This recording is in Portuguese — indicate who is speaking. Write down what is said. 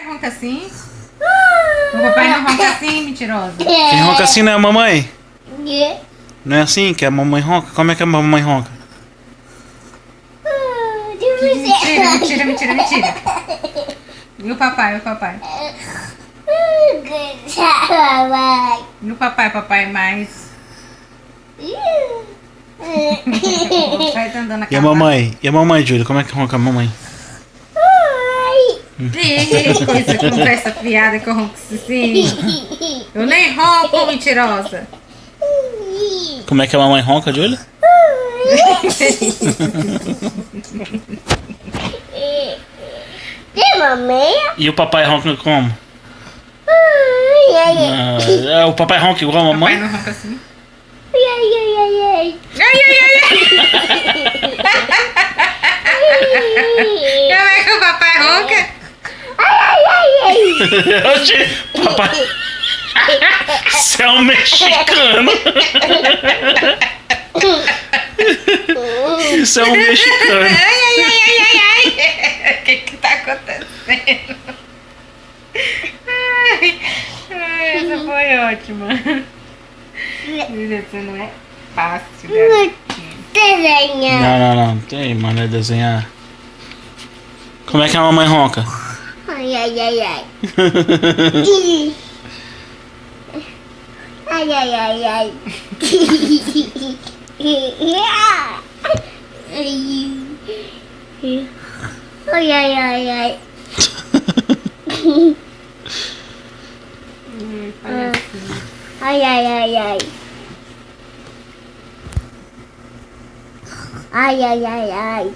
Speaker 1: ronca assim? O papai não ronca assim, mentirosa?
Speaker 2: Quem ronca assim não é a mamãe? Não é assim que a mamãe ronca? Como é que a mamãe ronca?
Speaker 1: Mentira, mentira, mentira, mentira. E o papai, o papai? E o papai, papai mais... O papai tá andando a
Speaker 2: E a
Speaker 1: cavalo.
Speaker 2: mamãe? E a mamãe, Júlia? Como é que ronca a mamãe?
Speaker 1: Ih, coisa, conversa fiada que eu ronco assim. Eu nem ronco, mentirosa.
Speaker 2: Como é que a mamãe ronca, Júlia? E o papai ronca como? O papai ronca igual a
Speaker 1: Papai
Speaker 2: mamãe?
Speaker 1: não ronca assim. Ai, ai, ai. Como é que o papai ronca?
Speaker 2: Oxi, papai. Você é um mexicano. Isso é um mexicano.
Speaker 1: O que tá acontecendo? Essa foi ótima. Isso não é fácil, garotinho.
Speaker 2: Não. Tem maneira de desenhar. Como é que a mamãe ronca?
Speaker 3: Ai. Ai. Ai.